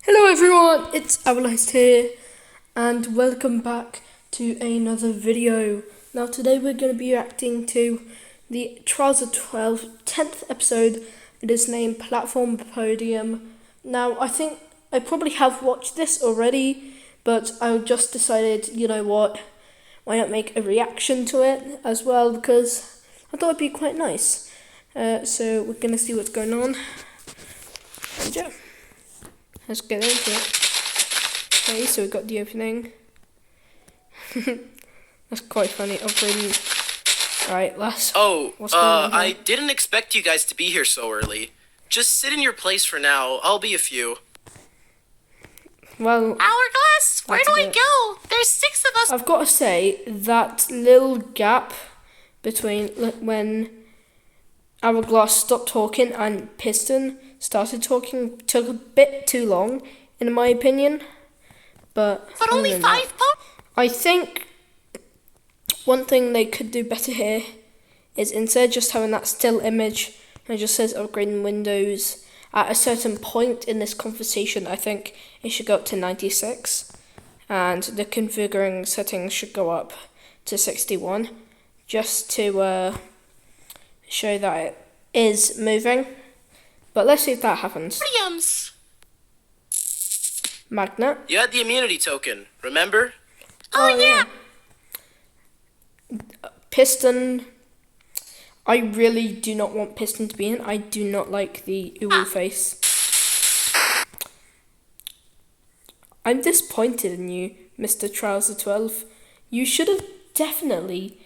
Hello everyone, it's Avalanche here, and welcome back to another video. Now today we're going to be reacting to the Trials of 12 10th episode. It is named Platform Podium. Now I think I probably have watched this already, but I just decided, you know what, why not make a reaction to it as well, because I thought it'd be quite nice. So we're going to see what's going on. And yeah. Let's get into it. Okay, so we got the opening. That's quite funny. Alright, what's going on here? I didn't expect you guys to be here so early. Just sit in your place for now. I'll be a few. Well, Hourglass, where do I go? There's 6 of us. I've got to say, that little gap between when Hourglass stopped talking and Piston started talking took a bit too long, in my opinion. But only 5 votes. I think one thing they could do better here is, instead of just having that still image and it just says upgrading Windows, at a certain point in this conversation, I think it should go up to 96, and the configuring settings should go up to 61, just to show that it is moving. But let's see if that happens. Williams. Magnet. You had the immunity token, remember? Oh yeah. Piston. I really do not want Piston to be in. I do not like the Uwu face. I'm disappointed in you, Mr. Trials of 12. You should have definitely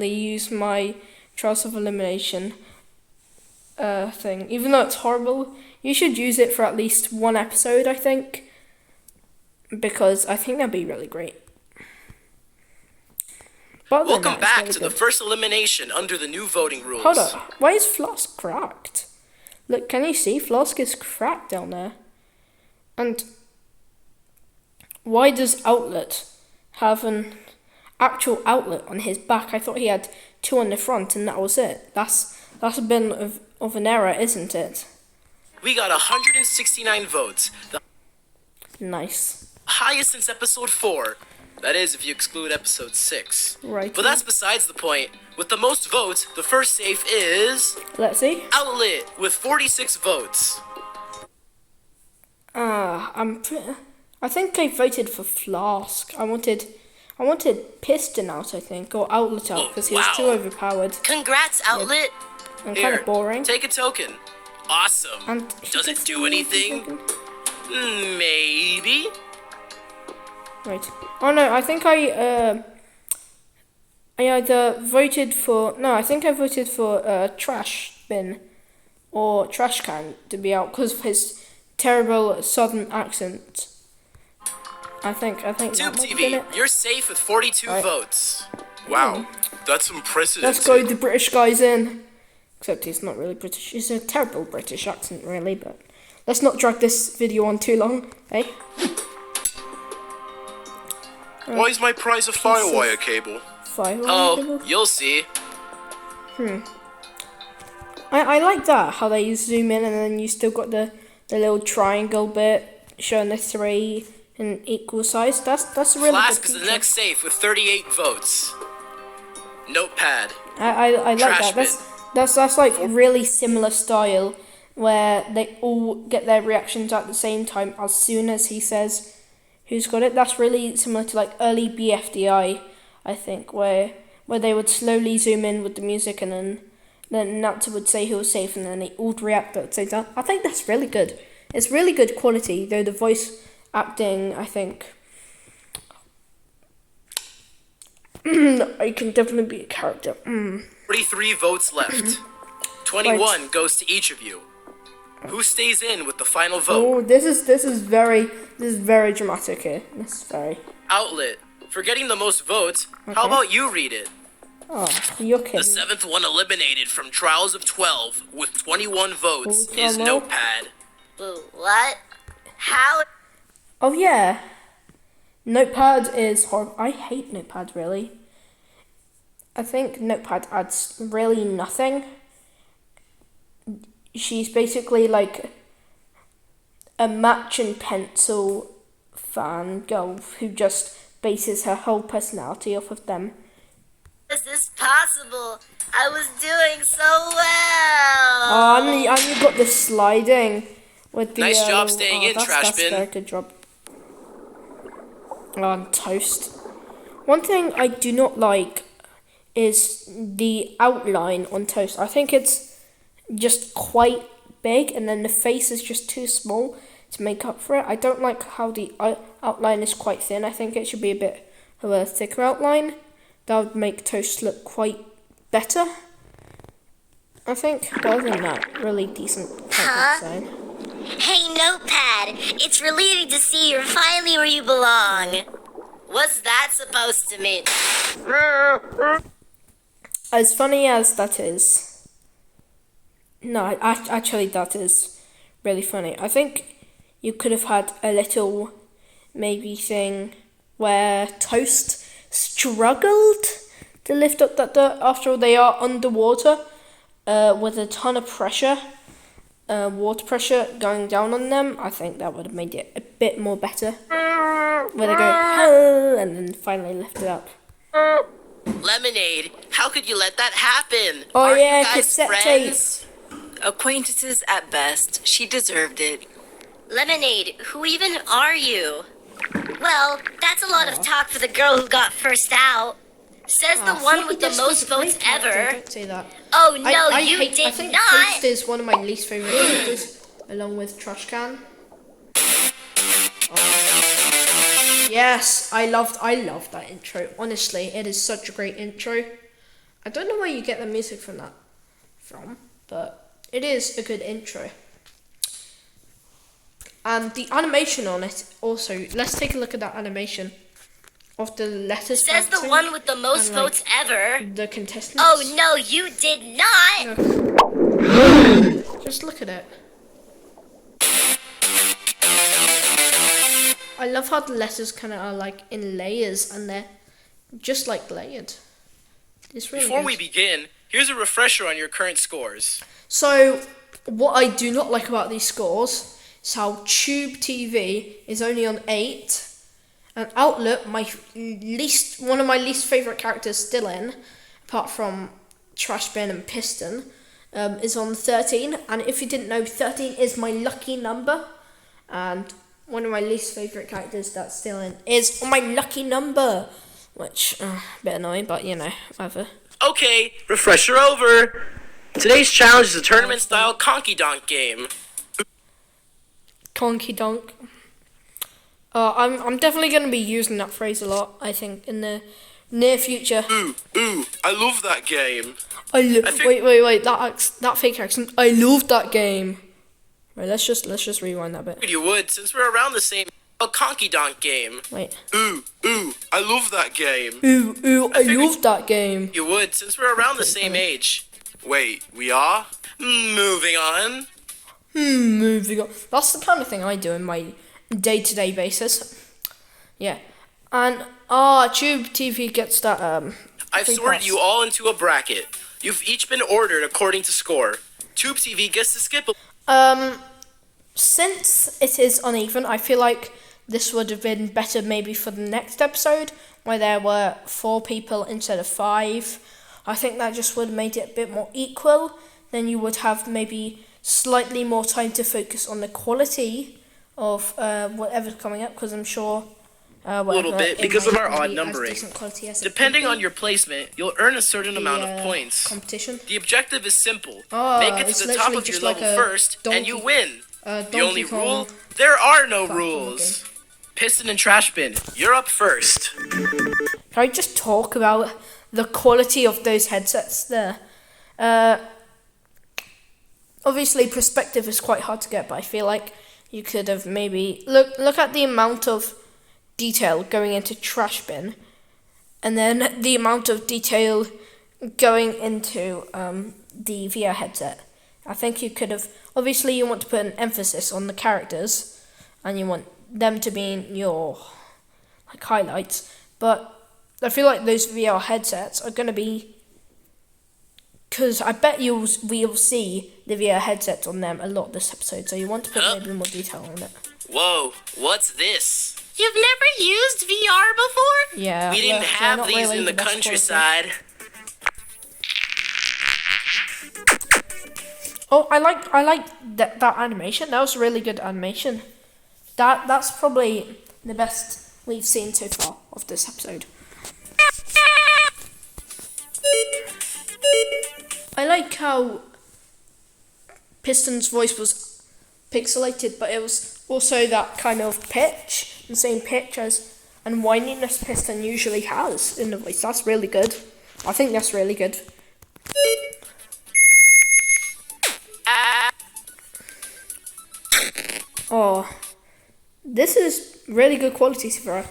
used my Trials of Elimination thing. Even though it's horrible, you should use it for at least one episode, I think. Because I think that'd be really great. But Welcome back to the first elimination under the new voting rules. Hold up. Why is Flask cracked? Look, can you see? Flask is cracked down there. And why does Outlet have an actual outlet on his back? I thought he had 2 on the front and that was it. That's a bit of an error, isn't it? We got 169 votes. The Nice. highest since episode 4. That is, if you exclude episode 6. Right. But that's besides the point. With the most votes, the first safe is Let's see. Outlet with 46 votes. I think I voted for Flask. I wanted Piston out, I think, or Outlet out, because he was too overpowered Congrats, Outlet. and Here, kind of boring. take a token. Awesome. And he Does it gets do the anything? token. Maybe. Right. Oh no, I think I either voted for I think I voted for trash bin or trash can to be out because of his terrible southern accent. I think that Tube might have been TV, it. you're safe with 42 Right. votes. Wow, that's impressive. Let's go, the British guy's in. Except he's not really British. He's a terrible British accent, really. But let's not drag this video on too long, eh? Why is my prize a firewire cable? Fire. You'll see. I like that, how they zoom in and then you still got the little triangle bit showing the 3 in equal size. That's a really Flask good is the feature. next safe with 38 votes. Notepad. I like Trash that. That's like really similar style where they all get their reactions at the same time as soon as he says who's got it. That's really similar to like early BFDI, I think, where they would slowly zoom in with the music and then Natsu would say who was safe and then they all react at the same time. I think that's really good. It's really good quality, though the voice acting, I think, I can definitely be a character. 43 votes left. 21 goes to each of you. Who stays in with the final vote? Oh, this is very dramatic here. This is very. Outlet. For getting the most votes, how about you read it? Oh, you're kidding. The 7th one eliminated from Trials of 12 with 21 votes Oh, is no. Notepad. What? How? Oh yeah, Notepad is horrible. I hate Notepad, really. I think Notepad adds really nothing. She's basically like a matching pencil fan girl who just bases her whole personality off of them. Is this possible? I was doing so well. Oh, and you got the sliding with the. Nice job staying in, that's, trash that's bin. Very good job. Oh, and toast. One thing I do not like is the outline on toast. I think it's just quite big, and then the face is just too small to make up for it. I don't like how the outline is quite thin. I think it should be a bit of a thicker outline. That would make toast look quite better, I think. But other than that, really decent design. Hey, Notepad. It's relieving to see you're finally where you belong. What's that supposed to mean? As funny as that is, no, actually that is really funny. I think you could have had a little maybe thing where Toast struggled to lift up that dirt after they are underwater with a ton of pressure, water pressure going down on them. I think that would have made it a bit more better. Where they go, "Oh," and then finally lift it up. Lemonade, how could you let that happen? Oh, Aren't yeah, you guys cassette friends? Acquaintances at best. She deserved it. Lemonade, who even are you? Well, that's a lot of talk for the girl who got first out. Says the one with the most votes ever. Don't say that. Oh no, I you hate, did I think not. Toast is one of my least favorite characters, along with Trash Can. Oh. Yes, I loved that intro. Honestly, it is such a great intro. I don't know where you get the music from, but it is a good intro. And the animation on it also. Let's take a look at that animation of the letters. Says the one with the most and, like, votes ever. The contestants. Oh no, you did not. Just look at it. I love how the letters kind of are like in layers, and they're just like layered. It's really Before good. we begin, here's a refresher on your current scores. So, what I do not like about these scores is how Tube TV is only on 8, and Outlet, one of my least favourite characters still in, apart from Trash Bin and Piston, is on 13. And if you didn't know, 13 is my lucky number, and one of my least favourite characters that's still in is on my lucky number, which a bit annoying, but you know, whatever. Okay, refresher over. Today's challenge is a tournament-style conky donk game. Conky donk. I'm definitely going to be using that phrase a lot, I think, in the near future. Ooh, I love that game. Wait, that fake accent. I love that game. Right, let's just rewind that bit. You would, since we're around the same. A conky donk game. Wait. Ooh, I love that game. Ooh, I love that game. You would, since we're around the same age. Wait, we are? Moving on. Moving on. That's the kind of thing I do in my day-to-day basis. Yeah. And Tube TV gets that I've free sorted pass. you all into a bracket. You've each been ordered according to score. Tube TV gets to skip a... Since it is uneven, I feel like this would have been better maybe for the next episode, where there were 4 people instead of 5. I think that just would have made it a bit more equal. Then you would have maybe slightly more time to focus on the quality of whatever's coming up, because I'm sure A little bit because of our odd numbering. numbering. Depending on your placement, you'll earn a certain amount of points. Competition. The objective is simple. Oh, Make it it's to the top literally of your just like level a first, and you Donkey- win. The Donkey only Kong rule? There are no platform rules. game. Piston and Trash Bin, you're up first. Can I just talk about the quality of those headsets there? Obviously, perspective is quite hard to get, but I feel like you could have maybe look at the amount of detail going into Trash Bin, and then the amount of detail going into the VR headset. I think you could have. Obviously, you want to put an emphasis on the characters, and you want them to be in your highlights. But I feel like those VR headsets are going to be because I bet we'll see the VR headsets on them a lot this episode, so you want to put maybe more detail on it. Whoa, what's this? You've never used VR before? Yeah. We didn't they're have not these really in the best countryside. quality. Oh, I like that animation. That was a really good animation. That's probably the best we've seen so far of this episode. I like how Piston's voice was pixelated, but it was also that kind of pitch, the same pitch as and whininess Piston usually has in the voice. That's really good. I think that's really good. Oh, this is really good quality so far.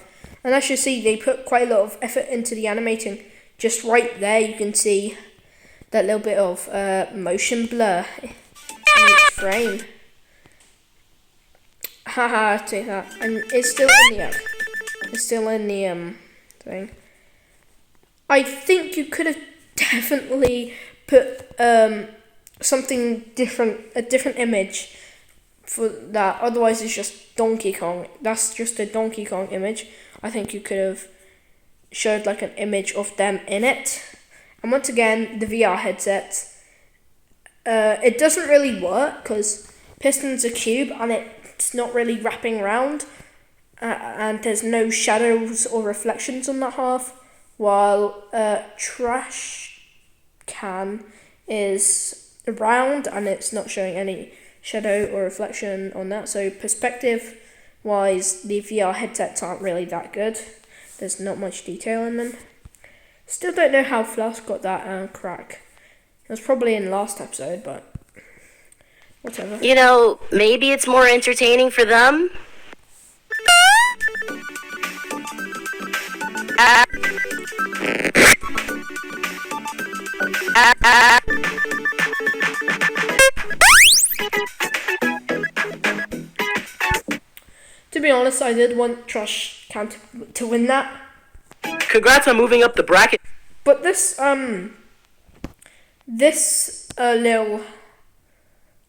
And as you see, they put quite a lot of effort into the animating. Just right there, you can see that little bit of motion blur in each frame. Haha, take that. And it's still in the thing. I think you could have definitely put something different, a different image for that. Otherwise, it's just Donkey Kong. That's just a Donkey Kong image. I think you could have showed like an image of them in it. And once again, the VR headset. It doesn't really work because Piston's a cube and it's not really wrapping around. And there's no shadows or reflections on that half. While Trash Can is round and it's not showing any shadow or reflection on that. So perspective wise, the VR headsets aren't really that good. There's not much detail in them. Still don't know how Flash got that crack. It was probably in the last episode, but whatever. You know, maybe it's more entertaining for them. To be honest, I did want Trash Can to win that. Congrats on moving up the bracket. But this little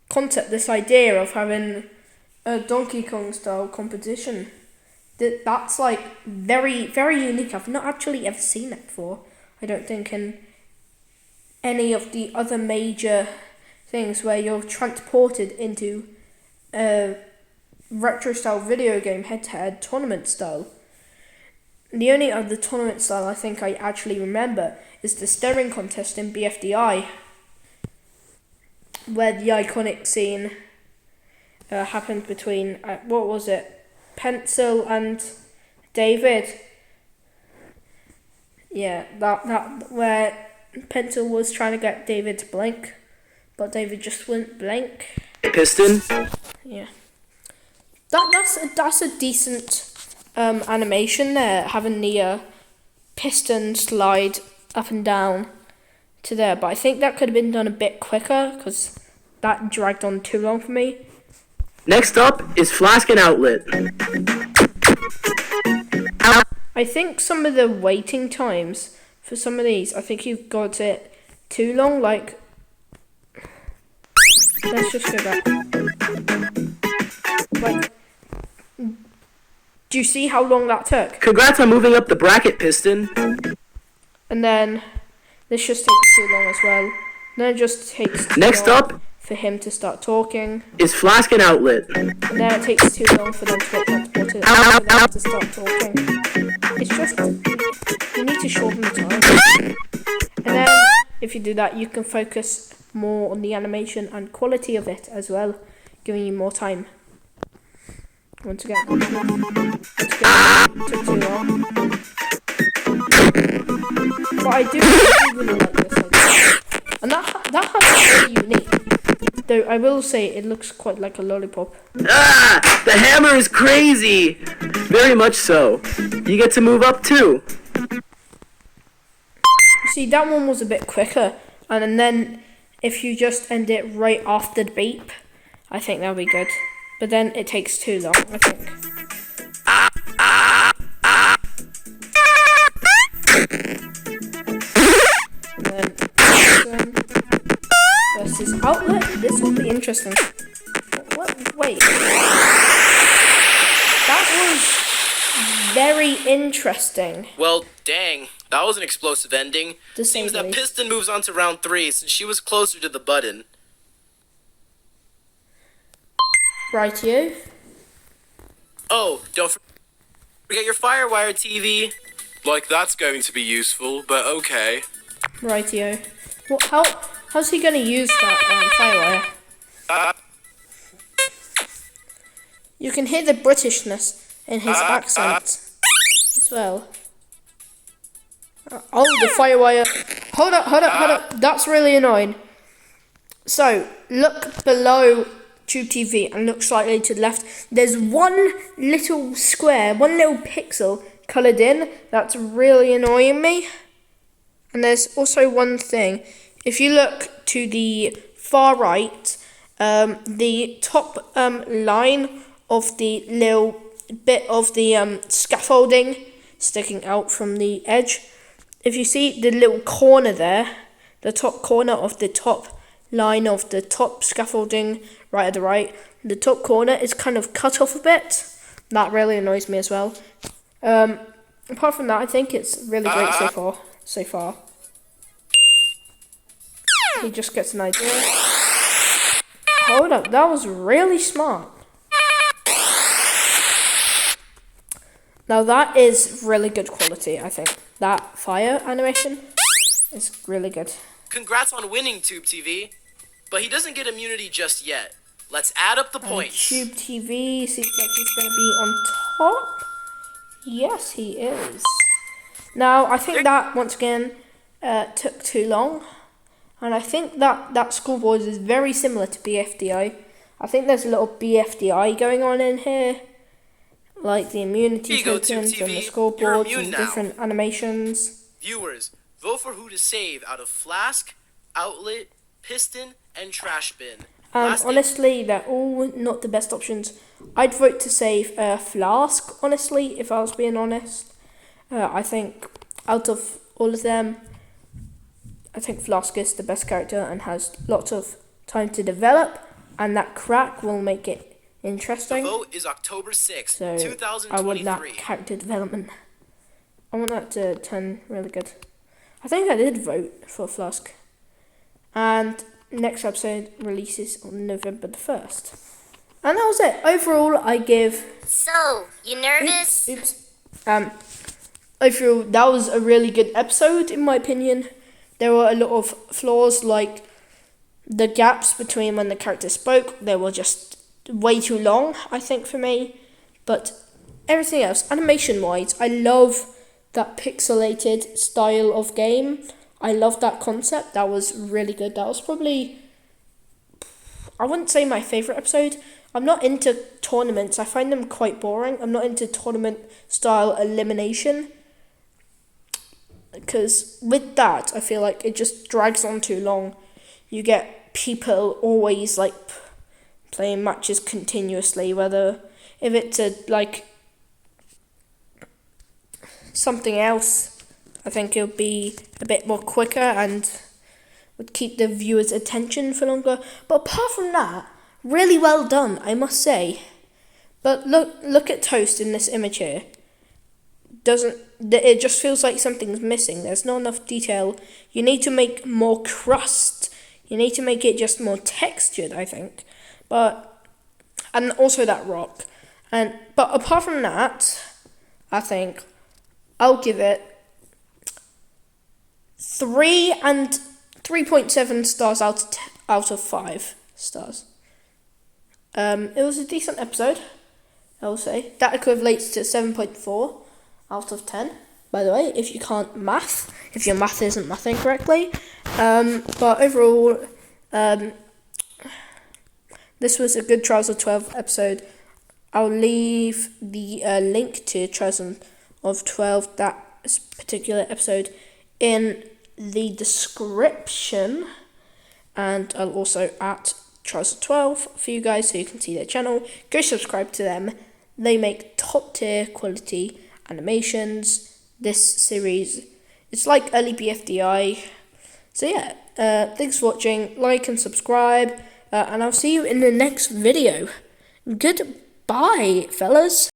concept, this idea of having a Donkey Kong style competition, that's like very, very unique. I've not actually ever seen it before. I don't think in any of the other major things where you're transported into a retro style video game head-to-head tournament style. The only other tournament style I think I actually remember is the staring contest in BFDI, where the iconic scene happened between, what was it, Pencil and David. Yeah, that where Pencil was trying to get David to blink, but David just wouldn't blink. Piston. Yeah, that's a decent animation there, having the piston slide up and down to there. But I think that could have been done a bit quicker because that dragged on too long for me. Next up is Flask and Outlet. I think some of the waiting times for some of these, I think you've got it too long. Like, let's just go back. Like, do you see how long that took? Congrats on moving up the bracket, Piston. And then this just takes too long as well. Then it just takes too Next long up for him to start talking. is Flask and Outlet. And then it takes too long for them to get transported and for them to start talking. It's just, you need to shorten the time. And then if you do that, you can focus more on the animation and quality of it as well, giving you more time. Once again, it took too long. But I do really like this idea. And that has really unique. Though I will say it looks quite like a lollipop. Ah! The hammer is crazy! Very much so. You get to move up too. You see, that one was a bit quicker. And then if you just end it right after the beep, I think that'll be good. But then it takes too long, I think. And then interesting. What? Wait. That was very interesting. Well, dang. That was an explosive ending. To say Seems the that least. Piston moves on to round 3 since she was closer to the button. Rightio. Oh, don't forget your Firewire TV. Like that's going to be useful, but okay. Rightio. How's he gonna use that firewire? You can hear the Britishness in his accent as well. Oh, the firewire. Hold up. That's really annoying. So, look below Tube TV and look slightly to the left. There's one little square, one little pixel coloured in. That's really annoying me. And there's also one thing. If you look to the far right, the top line of the little bit of the scaffolding sticking out from the edge. If you see the little corner there, the top corner of the top line of the top scaffolding right at the right, the top corner is kind of cut off a bit. That really annoys me as well. Apart from that, I think it's really great so far. He just gets an idea. Hold up, that was really smart. Now that is really good quality, I think. That fire animation is really good. Congrats on winning, Tube TV. But he doesn't get immunity just yet. Let's add up the points. Tube TV seems like he's going to be on top. Yes, he is. Now, I think that, once again, took too long. And I think that scoreboard is very similar to BFDI. I think there's a little BFDI going on in here. Like the immunity tokens and the scoreboards and different animations. Viewers, vote for who to save out of Flask, Outlet, Piston, and Trash Bin. Honestly, they're all not the best options. I'd vote to save Flask, honestly, if I was being honest. I think out of all of them, I think Flask is the best character and has lots of time to develop, and that crack will make it interesting. The vote is October 6th, So 2023. I want that character development. I want that to turn really good. I think I did vote for Flask. And next episode releases on November the 1st. And that was it. Overall, I give... So, you nervous? Oops. Overall, that was a really good episode, in my opinion. There were a lot of flaws, like the gaps between when the characters spoke. They were just way too long, I think, for me. But everything else, animation-wise, I love that pixelated style of game. I love that concept. That was really good. That was probably, I wouldn't say my favourite episode. I'm not into tournaments. I find them quite boring. I'm not into tournament-style elimination. Because with that, I feel like it just drags on too long. You get people always, like, playing matches continuously, whether if it's something else, I think it'll be a bit more quicker and would keep the viewer's attention for longer. But apart from that, really well done, I must say. But look at Toast in this image here. It just feels like something's missing. There's not enough detail. You need to make more crust. You need to make it just more textured, I think. And also that rock. But apart from that, I think I'll give it 3 and 3.7 stars out of 5 stars. It was a decent episode, I will say. That equates to 7.4 out of 10. By the way, if you can't math, if your math isn't mathing correctly. But overall, this was a good Trials of 12 episode. I'll leave the link to Trials of 12, that particular episode, in the description. And I'll also add Trials of 12 for you guys so you can see their channel. Go subscribe to them. They make top tier quality animations. This series, it's like early BFDI. So yeah, thanks for watching. Like and subscribe. and I'll see you in the next video. Goodbye, fellas.